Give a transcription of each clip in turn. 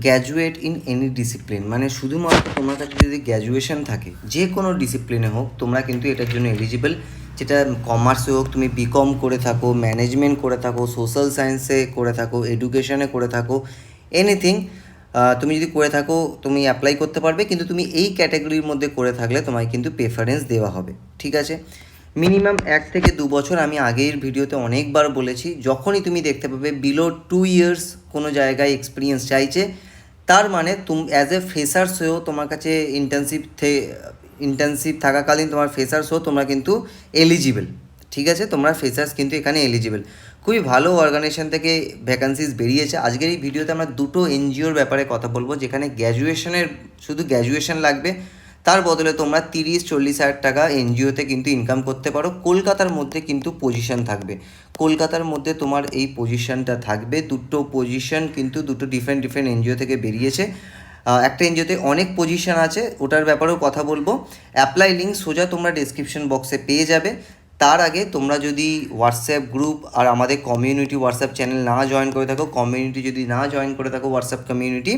Graduate in any discipline, মানে শুধুমাত্র তোমার কাছে যদি গ্র্যাজুয়েশন থাকে যে কোনো ডিসিপ্লিনে হোক, তোমরা কিন্তু এটার জন্য এলিজিবল। যেটা কমার্সে হোক, তুমি বিকম করে থাকো, ম্যানেজমেন্ট করে থাকো, সোশ্যাল সায়েন্সে করে থাকো, এডুকেশনে করে থাকো, এনিথিং তুমি যদি করে থাকো তুমি অ্যাপ্লাই করতে পারবে। কিন্তু তুমি এই ক্যাটাগরির মধ্যে করে থাকলে তোমায় কিন্তু প্রেফারেন্স দেওয়া হবে, ঠিক আছে? মিনিমাম 1 থেকে 2 বছর, আমি আগের ভিডিওতে অনেকবার বলেছি, যখনই তুমি দেখতে পাবে বিলো 2 ইয়ার্স কোনো জায়গায় এক্সপিরিয়েন্স চাইছে, তার মানে তুমি অ্যাজ এ ফ্রেশার্স হয়েও তোমার কাছে ইন্টার্নশিপ থাকাকালীন তোমার ফ্রেশার্স হয়েও তোমরা কিন্তু এলিজিবল, ঠিক আছে? তোমরা ফ্রেশার্স কিন্তু এখানে এলিজিবল। খুবই ভালো অর্গানাইজেশন থেকে ভ্যাকান্সিস বেরিয়েছে। আজকের এই ভিডিওতে আমরা দুটো এনজিওর ব্যাপারে কথা বলবো, যেখানে শুধু গ্র্যাজুয়েশন লাগবে, তার বদলে তোমরা 30-40 হাজার টাকা এনজিওতে কিন্তু ইনকাম করতে পারো। কলকাতার মধ্যে কিন্তু পজিশন থাকবে, কলকাতার মধ্যে তোমার এই পজিশনটা থাকবে। দুটো পজিশন কিন্তু দুটো ডিফারেন্ট এনজিও থেকে বেরিয়েছে। একটা এনজিওতে অনেক পজিশন আছে, ওটার ব্যাপারেও কথা বলবো। অ্যাপ্লাই লিঙ্ক সোজা তোমরা ডেসক্রিপশন বক্সে পেয়ে যাবে। তার আগে তোমরা যদি হোয়াটসঅ্যাপ গ্রুপ আর আমাদের কমিউনিটি হোয়াটসঅ্যাপ চ্যানেল না জয়েন করে থাকো, হোয়াটসঅ্যাপ কমিউনিটি,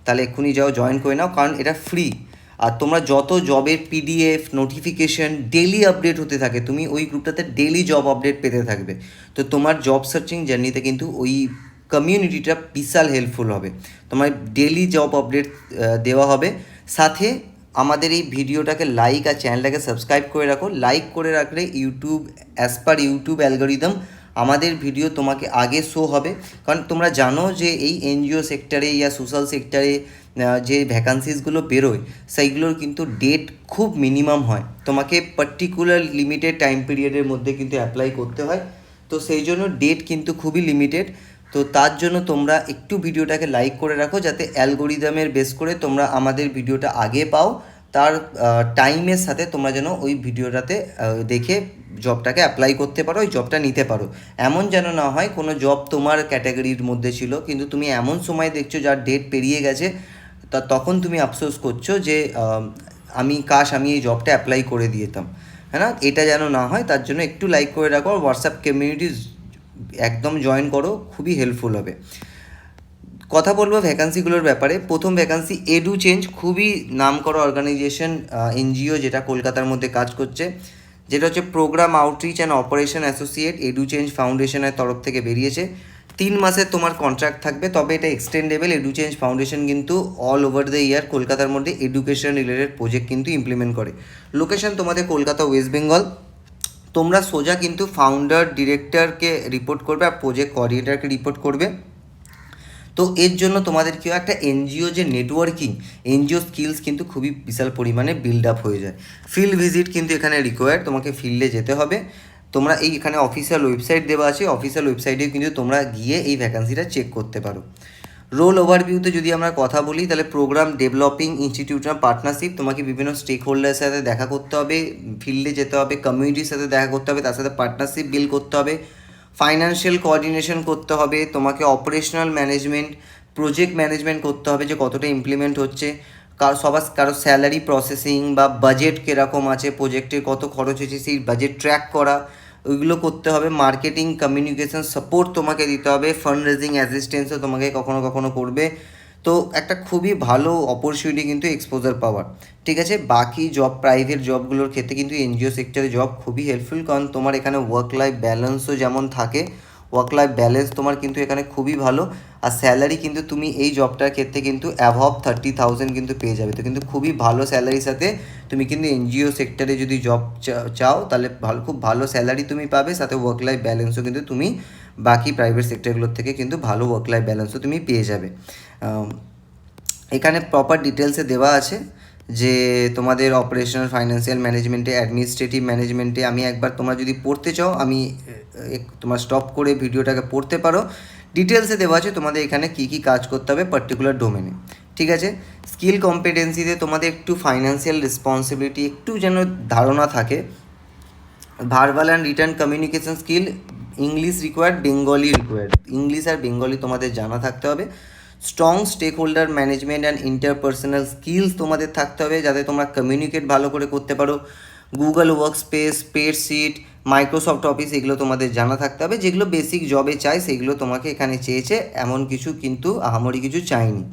তাহলে এক্ষুনি যাও জয়েন করে নাও, কারণ এটা ফ্রি। আর তোমরা যত জবের পিডিএফ নোটিফিকেশন ডেলি আপডেট হতে থাকে, তুমি ওই গ্রুপটাতে ডেলি জব আপডেট পেতে থাকবে। তো তোমার জব সার্চিং জার্নিতে কিন্তু ওই কমিউনিটিটা বিশাল হেল্পফুল হবে। তোমার ডেলি জব আপডেট দেওয়া হবে। সাথে আমাদের এই ভিডিওটাকে লাইক আর চ্যানেলটাকে সাবস্ক্রাইব করে রাখো। লাইক করে রাখলে YouTube, as per YouTube algorithm, আমাদের ভিডিও তোমাকে আগে শো হবে। কারণ তোমরা জানো যে এই এনজিও সেক্টরে ইয়া সোশ্যাল সেক্টরে যে ভ্যাকান্সিসগুলো বেরোয়, সেইগুলোর কিন্তু ডেট খুব মিনিমাম হয়। তোমাকে পার্টিকুলার লিমিটেড টাইম পিরিয়ডের মধ্যে কিন্তু অ্যাপ্লাই করতে হয়। তো সেই জন্য ডেট কিন্তু খুবই লিমিটেড। তো তার জন্য তোমরা একটু ভিডিওটাকে লাইক করে রাখো, যাতে অ্যালগোরিদমের বেস করে তোমরা আমাদের ভিডিওটা আগে পাও। তার টাইমের সাথে তোমরা যেন ওই ভিডিওটাতে দেখে জবটাকে অ্যাপ্লাই করতে পারো, ওই জবটা নিতে পারো। এমন যেন না হয় কোনো জব তোমার ক্যাটাগরির মধ্যে ছিল, কিন্তু তুমি এমন সময় দেখছো যার ডেট পেরিয়ে গেছে, তখন তুমি আফসোস করছো যে আমি এই জবটা অ্যাপ্লাই করে দিতাম, হ্যাঁ না? এটা যেন না হয়, তার জন্য একটু লাইক করে রাখো। হোয়াটসঅ্যাপ কমিউনিটি একদম জয়েন করো, খুবই হেল্পফুল হবে। কথা বলবো ভ্যাকান্সিগুলোর ব্যাপারে। প্রথম ভ্যাকান্সি এডু চেঞ্জ, খুবই নামকরা অর্গানাইজেশন, এনজিও, যেটা কলকাতার মধ্যে কাজ করছে, যেটা হচ্ছে program outreach and operation associate, Edu Change ফাউন্ডেশনের তরফ থেকে বেরিয়েছে। 3 মাসের তোমার কন্ট্রাক্ট থাকবে, তবে এটা এক্সটেন্ডেবল। এডু চেঞ্জ ফাউন্ডেশন কিন্তু অল ওভার দ্য ইয়ার কলকাতার মধ্যে এডুকেশন রিলেটেড প্রজেক্ট কিন্তু ইমপ্লিমেন্ট করে। লোকেশন তোমাদের কলকাতা, ওয়েস্ট বেঙ্গল। তোমরা সোজা কিন্তু ফাউন্ডার ডিরেক্টরকে রিপোর্ট করবে আর প্রজেক্ট কোঅর্ডিনেটরকে রিপোর্ট করবে। তো এর জন্য তোমাদের কেউ একটা এনজিও যে নেটওয়ার্কিং, এনজিও স্কিলস কিন্তু খুবই বিশাল পরিমাণে বিল্ড আপ হয়ে যায়। ফিল্ড ভিজিট কিন্তু এখানে রিকোয়ার্ড, তোমাকে ফিল্ডে যেতে হবে। তোমরা এখানে অফিসিয়াল ওয়েবসাইট দেওয়া আছে, অফিসিয়াল ওয়েবসাইটে কিন্তু তোমরা গিয়ে এই ভ্যাকান্সিটা চেক করতে পারো। রোল ওভারভিউতে যদি আমরা কথা বলি, তাহলে প্রোগ্রাম ডেভেলপিং ইনস্টিটিউশনাল পার্টনারশিপ, তোমাকে বিভিন্ন স্টেক হোল্ডারের সাথে দেখা করতে হবে, ফিল্ডে যেতে হবে, কমিউনিটির সাথে দেখা করতে হবে, তার সাথে পার্টনারশিপ বিল্ড করতে হবে, ফাইন্যান্সিয়াল কোঅর্ডিনেশন করতে হবে, তোমাকে অপারেশনাল ম্যানেজমেন্ট, প্রজেক্ট ম্যানেজমেন্ট করতে হবে যে কতটা ইমপ্লিমেন্ট হচ্ছে, কারো স্যালারি প্রসেসিং বা বাজেট কীরকম আছে, প্রজেক্টের কত খরচ হয়েছে সেই বাজেট ট্র্যাক করা, ওইগুলো করতে হবে। মার্কেটিং কমিউনিকেশন সাপোর্ট তোমাকে দিতে হবে, ফান্ড রেজিং অ্যাসিস্ট্যান্সও তোমাকে কখনো কখনো করবে। তো একটা খুবই ভালো অপরচুনিটি কিন্তু এক্সপোজার পাওয়ার, ঠিক আছে? বাকি জব, প্রাইভেট জবগুলোর ক্ষেত্রে কিন্তু এনজিও সেক্টরে জব খুবই হেল্পফুল, কারণ তোমার এখানে ওয়ার্ক লাইফ ব্যালেন্সও যেমন থাকে, ওয়ার্ক লাইফ ব্যালেন্স তোমার কিন্তু এখানে খুবই ভালো। আর স্যালারি কিন্তু তুমি এই জবটার ক্ষেত্রে কিন্তু অ্যাভব 30,000 কিন্তু পেয়ে যাবে। তো কিন্তু খুবই ভালো স্যালারির সাথে তুমি কিন্তু এনজিও সেক্টরে যদি জব চাও, তাহলে খুব ভালো স্যালারি তুমি পাবে, সাথে ওয়ার্ক লাইফ ব্যালেন্সও কিন্তু তুমি বাকি প্রাইভেট সেক্টরগুলোর থেকে কিন্তু ভালো ওয়ার্ক লাইফ ব্যালেন্সও তুমি পেয়ে যাবে। এখানে প্রপার ডিটেলসে দেওয়া আছে যে তোমাদের অপারেশনাল, ফাইন্যান্সিয়াল ম্যানেজমেন্টে, অ্যাডমিনিস্ট্রেটিভ ম্যানেজমেন্টে, আমি একবার তোমরা যদি পড়তে চাও, আমি তোমার স্টপ করে ভিডিওটাকে পড়তে পারো। ডিটেলসে দেওয়া আছে তোমাদের এখানে কী কী কাজ করতে হবে পার্টিকুলার ডোমেনে, ঠিক আছে? স্কিল কম্পিটেন্সিতে তোমাদের একটু ফাইন্যান্সিয়াল রেসপন্সিবিলিটি একটু যেন ধারণা থাকে। Verbal and written communication skill, English required, Bengali required, English আর বেঙ্গলি তোমাদের জানা থাকতে হবে। Strong stakeholder management and interpersonal skills তোমাদের থাকতে হবে, যাতে তোমরা কমিউনিকেট ভালো করে করতে পারো। Google workspace, spreadsheet, Microsoft office, এগুলো তোমাদের জানা থাকতে হবে। যেগুলো বেসিক জবে চাই সেগুলো তোমাকে এখানে চেয়েছে, এমন কিছু কিন্তু আহামরি কিছু চাইনি।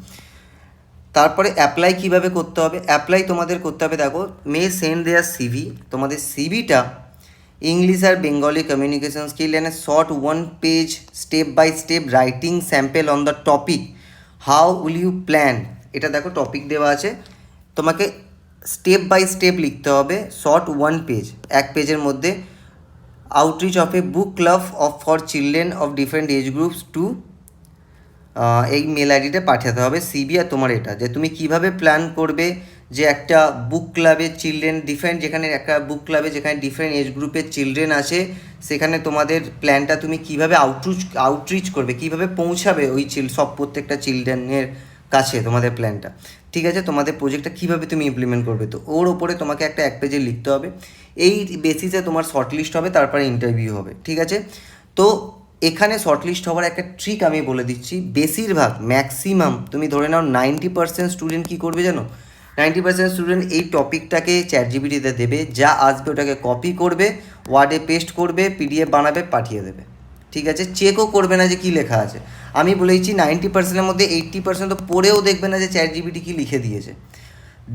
তারপরে অ্যাপ্লাই কিভাবে করতে হবে, অ্যাপ্লাই তোমাদের করতে হবে, দেখো মে সেন্ড দেয়ার সিভি, তোমাদের সিভিটা ইংলিশ আর Bengali communication skill and short 1 page step by step writing sample on the topic how will you plan, এটা দেখো টপিক দেওয়া আছে, তোমাকে স্টেপ বাই স্টেপ লিখতে হবে, শর্ট 1 পেজ, 1 পেজের মধ্যে, outreach of a book club of for children of different age groups two, এই মেল আইডিতে পাঠাতে হবে সিবি। আর তোমার এটা যে তুমি কিভাবে প্ল্যান করবে যে একটা বুক ক্লাবে চিলড্রেন ডিফারেন্ট, যেখানে একটা বুক ক্লাবে যেখানে ডিফারেন্ট এজ গ্রুপের চিলড্রেন আছে, সেখানে তোমাদের প্ল্যানটা তুমি কিভাবে আউটরিচ করবে, কিভাবে পৌঁছাবে ওই সব প্রত্যেকটা চিলড্রেনের কাছে তোমাদের প্ল্যানটা, ঠিক আছে, তোমাদের প্রজেক্টটা কীভাবে তুমি ইমপ্লিমেন্ট করবে, তো ওর ওপরে তোমাকে একটা 1 পেজে লিখতে হবে। এই বেসিসে তোমার শর্টলিস্ট হবে, তারপরে ইন্টারভিউ হবে, ঠিক আছে। তো এখানে শর্টলিস্ট হওয়ার একটা ট্রিক আমি বলে দিচ্ছি, বেশিরভাগ ম্যাক্সিমাম তুমি ধরে নাও 90% স্টুডেন্ট কী করবে জানো, 90% স্টুডেন্ট এই টপিকটাকে চ্যাটজিপিটিতে দেবে, যা আসবে ওটাকে কপি করবে, ওয়ার্ডে পেস্ট করবে, পিডিএফ বানাবে, পাঠিয়ে দেবে, ঠিক আছে, চেকও করবে না যে কী লেখা আছে। আমি বলেছি 90%-এর মধ্যে 80% তো পড়েও দেখবে না যে চ্যাটজিপিটি কী লিখে দিয়েছে।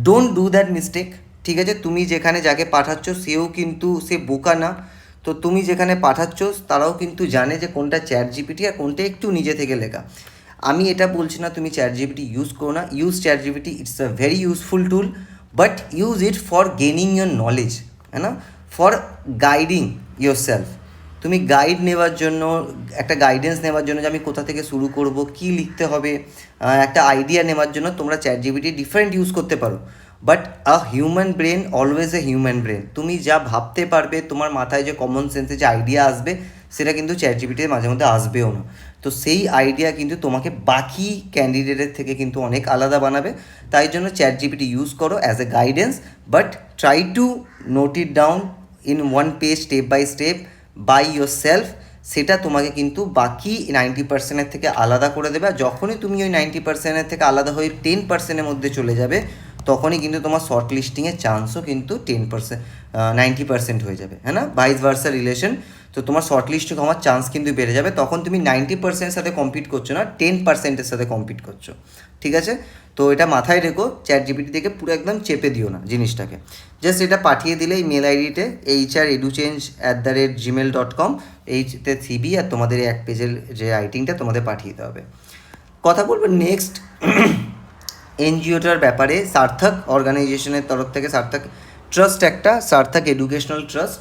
ডোন্ট ডু দ্যাট মিস্টেক, ঠিক আছে। তুমি যেখানে যাকে পাঠাচ্ছ সেও কিন্তু সে বোকা না, তো তুমি যেখানে পাঠাচ্ছ তারাও কিন্তু জানে যে কোনটা চ্যাটজিপিটি আর কোনটা একটু নিজে থেকে লেখা। আমি এটা বলছি না তুমি চ্যাটজিপিটি ইউজ করো না, use ChatGPT, it's a very useful tool, but use it for gaining your knowledge, হ্যাঁ না, ফর গাইডিং ইয়োর সেলফ। তুমি গাইড নেওয়ার জন্য, একটা গাইডেন্স নেওয়ার জন্য যে আমি কোথা থেকে শুরু করব, কী লিখতে হবে, একটা আইডিয়া নেওয়ার জন্য তোমরা চ্যাটজিপিটি ডিফারেন্ট ইউজ করতে পারো, but human brain always a human brain. তুমি যা ভাবতে পারবে, তোমার মাথায় যে কমন সেন্সে যে আইডিয়া আসবে, সেটা কিন্তু চ্যাটজিপিটির মাঝে মধ্যে আসবেও না। তো সেই আইডিয়া কিন্তু তোমাকে বাকি ক্যান্ডিডেটের থেকে কিন্তু অনেক আলাদা বানাবে। তাই জন্য চ্যাটজিপিটি ইউজ করো as a guidance, but try to note it down in 1 page step by step by yourself. সেটা তোমাকে কিন্তু বাকি 90%-এর থেকে আলাদা করে দেবে। আর যখনই তুমি ওই 90%-এর থেকে আলাদা হয়ে 10%-এর মধ্যে চলে যাবে, তখনই কিন্তু তোমার শর্ট লিস্টিংয়ের চান্সও কিন্তু 90% হয়ে যাবে, হ্যাঁ না, ভাইস ভার্সা রিলেশন। তো তোমার শর্ট লিস্ট হওয়ার চান্স কিন্তু বেড়ে যাবে, তখন তুমি 90%-এর সাথে কম্পিট করছো না, 10%-এর সাথে কম্পিট করছো, ঠিক আছে। তো এটা মাথায় রেখো, চ্যাটজিপিটি থেকে পুরো একদম চেপে দিও না জিনিসটাকে, জাস্ট এটা পাঠিয়ে দিলে এই মেল আইডিতে hr@educhange@gmail.com, এইতে সিবি আর তোমাদের এই 1 পেজের যে রাইটিংটা তোমাদের পাঠিয়ে দিতে হবে। কথা বলবো নেক্সট এনজিওটার ব্যাপারে। সার্থক অর্গানাইজেশনের তরফ থেকে, সার্থক ট্রাস্ট একটা, সার্থক এডুকেশনাল ট্রাস্ট,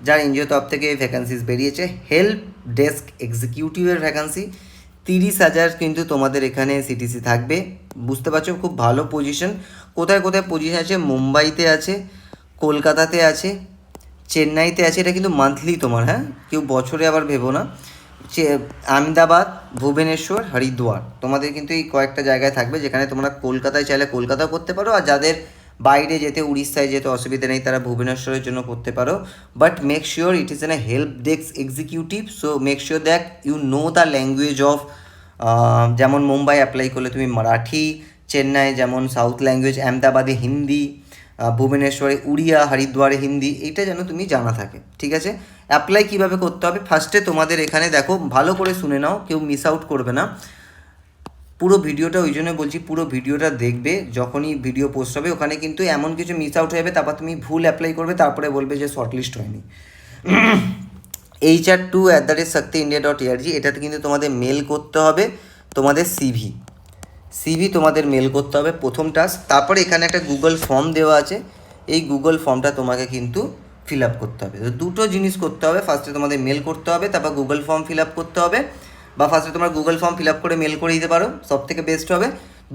যার এনজিও তরফ থেকে ভ্যাকান্সিস বেরিয়েছে। হেল্প ডেস্ক এক্সিকিউটিভের ভ্যাকান্সি 30,000 কিন্তু তোমাদের এখানে সিটিসি থাকবে। বুঝতে পারছো, খুব ভালো পজিশন। কোথায় কোথায় পজিশন আছে, মুম্বাইতে আছে, কলকাতাতে আছে, চেন্নাইতে আছে, এটা কিন্তু মান্থলি তোমার, হ্যাঁ, কেউ বছরে আবার ভেবো না। আহমেদাবাদ, ভুবনেশ্বর, হরিদ্বার, তোমাদের কিন্তু এই কয়েকটা জায়গায় থাকবে, যেখানে তোমরা কলকাতায় চাইলে কলকাতাও করতে পারো, আর যাদের বাইরে যেতে, উড়িষ্যায় যেতে অসুবিধা নেই, তারা ভুবনেশ্বরের জন্য করতে পারো। But make sure it is an a help desk executive, so make sure that you know the language of, যেমন মুম্বাই অ্যাপ্লাই করলে তুমি মারাঠি, চেন্নাই যেমন সাউথ ল্যাঙ্গুয়েজ, আহমেদাবাদে হিন্দি, ভুবনেশ্বরে উড়িয়া, হরিদ্বারে হিন্দি, এইটা যেন তুমি জানা থাকে, ঠিক আছে। অ্যাপ্লাই কীভাবে করতে হবে, ফার্স্টে তোমাদের এখানে দেখো, ভালো করে শুনে নাও, কেউ মিস আউট করবে না পুরো ভিডিওটা, ওই জন্য বলছি পুরো ভিডিওটা দেখবে। যখনই ভিডিও পোস্ট হবে ওখানে কিন্তু এমন কিছু মিস আউট হয়ে যাবে, তারপর তুমি ভুল অ্যাপ্লাই করবে, তারপরে বলবে যে শর্টলিস্ট হয়নি। hr2@shaktiindia.org, এটাতে কিন্তু তোমাদের মেল করতে হবে তোমাদের সিভি তোমাদের মেল করতে হবে, প্রথম টাস্ক। তারপরে এখানে একটা গুগল ফর্ম দেওয়া আছে, এই গুগল ফর্মটা তোমাকে কিন্তু ফিল আপ করতে হবে। তো দুটো জিনিস করতে হবে, ফার্স্টে তোমাদের মেল করতে হবে, তারপর গুগল ফর্ম ফিল আপ করতে হবে, বা ফার্স্টে তোমরা গুগল ফর্ম ফিল আপ করে মেল করে দিতে পারো, সব থেকে বেস্ট হবে।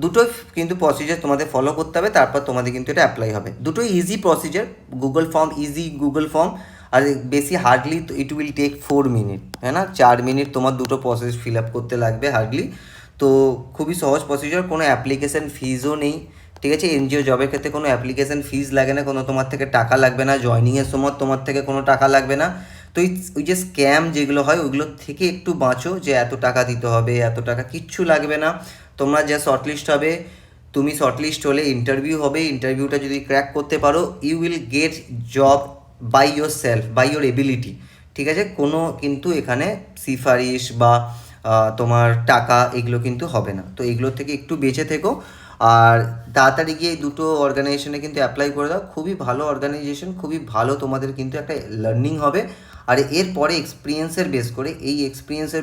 দুটোই কিন্তু প্রসিজার তোমাদের ফলো করতে হবে, তারপর তোমাদের কিন্তু এটা অ্যাপ্লাই হবে। দুটোই easy procedure, Google form easy Google form, আর বেশি hardly it will take 4 minute, হ্যাঁ না, 4 মিনিট তোমার দুটো প্রসেস ফিল আপ করতে লাগবে হার্ডলি। তো খুবই সহজ প্রসিজার, কোনো অ্যাপ্লিকেশান ফিজও নেই, ঠিক আছে। এনজিও জবের ক্ষেত্রে কোনো অ্যাপ্লিকেশান ফিজ লাগে না, কোনো তোমার থেকে টাকা লাগবে না, জয়নিংয়ের সময় তোমার থেকে কোনো টাকা লাগবে না। তো ওই যে স্ক্যাম যেগুলো হয় ওইগুলোর থেকে একটু বাঁচো, যে এত টাকা দিতে হবে, এত টাকা, কিচ্ছু লাগবে না। তোমরা যা শর্টলিস্ট হবে, তুমি শর্টলিস্ট হলে ইন্টারভিউ হবে, ইন্টারভিউটা যদি ক্র্যাক করতে পারো, you will get job by yourself, by your ability, ঠিক আছে। কোনো কিন্তু এখানে সিফারিশ বা তোমার টাকা এগুলো কিন্তু হবে না, তো এগুলোর থেকে একটু বেঁচে থেকো। আর তাড়াতাড়ি গিয়ে এই দুটো অর্গানাইজেশনে কিন্তু অ্যাপ্লাই করে দাও। খুবই ভালো অর্গানাইজেশন, খুবই ভালো তোমাদের কিন্তু একটা লার্নিং হবে। আর এরপরে এই এক্সপিরিয়েন্সের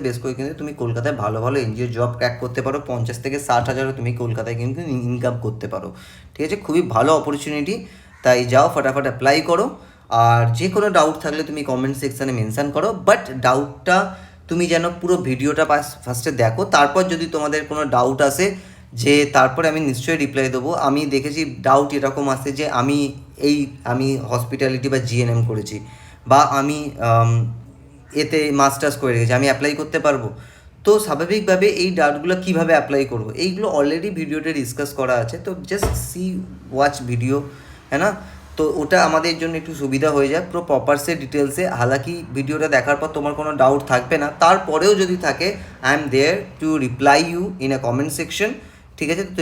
বেস করে কিন্তু তুমি কলকাতায় ভালো ভালো এনজিও জব ক্র্যাক করতে পারো। 50 থেকে 60 হাজারও তুমি কলকাতায় কিন্তু ইনকাম করতে পারো। ঠিক আছে, খুবই ভালো অপরচুনিটি। তাই যাও, ফটাফট অ্যাপ্লাই করো। আর যে কোনো ডাউট থাকলে তুমি কমেন্ট সেকশানে মেনশান করো, বাট ডাউটটা তুমি যেন পুরো ভিডিওটা ফার্স্টে দেখো, তারপর যদি তোমাদের কোনো ডাউট আসে যে তারপরে আমি নিশ্চয়ই রিপ্লাই দেবো। আমি দেখেছি ডাউট এরকম আসে যে আমি হসপিটালিটি বা জিএনএম করেছি, বা আমি এতে মাস্টার্স করে রেখেছি, আমি অ্যাপ্লাই করতে পারবো? তো স্বাভাবিকভাবে এই ডাউটগুলো কীভাবে অ্যাপ্লাই করবো, এইগুলো অলরেডি ভিডিওতে ডিসকাস করা আছে। তো জাস্ট ওয়াচ ভিডিও, হ্যাঁ না? তো ওটা আমাদের জন্য একটু সুবিধা হয়ে যায় পুরো প্রপারসে ডিটেলসে। হালাকি ভিডিওটা দেখার পর তোমার কোনো ডাউট থাকবে না, তারপরেও যদি থাকে I am there to reply you in a comment section. ঠিক আছে, তো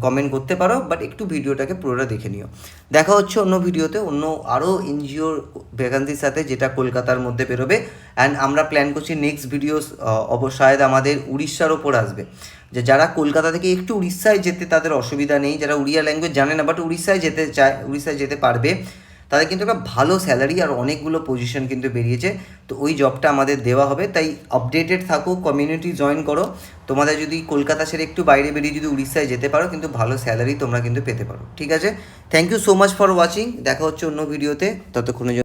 কমেন্ট করতে পারো, বাট একটু ভিডিওটাকে পুরোটা দেখে নিও। দেখা হচ্ছে অন্য ভিডিওতে, অন্য আরও এনজিওর ভ্যাকান্সির সাথে, যেটা কলকাতার মধ্যে বেরোবে। অ্যান্ড আমরা প্ল্যান করছি নেক্সট ভিডিওস অবশ্যই আমাদের উড়িষ্যার ওপর আসবে। যে যারা কলকাতা থেকে একটু উড়িষ্যায় যেতে তাদের অসুবিধা নেই, যারা উড়িয়া ল্যাঙ্গুয়েজ জানে না বাট উড়িষ্যায় যেতে চায়, উড়িষ্যায় যেতে পারবে, তাদের কিন্তু একটা ভালো স্যালারি আর অনেকগুলো পজিশন কিন্তু বেরিয়েছে। তো ওই জবটা আমাদের দেওয়া হবে। তাই আপডেটেড থাকো, কমিউনিটি জয়েন করো। তোমাদের যদি কলকাতা ছেড়ে একটু বাইরে বেরিয়ে যদি উড়িষ্যায় যেতে পারো, কিন্তু ভালো স্যালারি তোমরা কিন্তু পেতে পারো। ঠিক আছে, thank you so much for watching. দেখা হচ্ছে অন্য ভিডিওতে, ততক্ষণের জন্য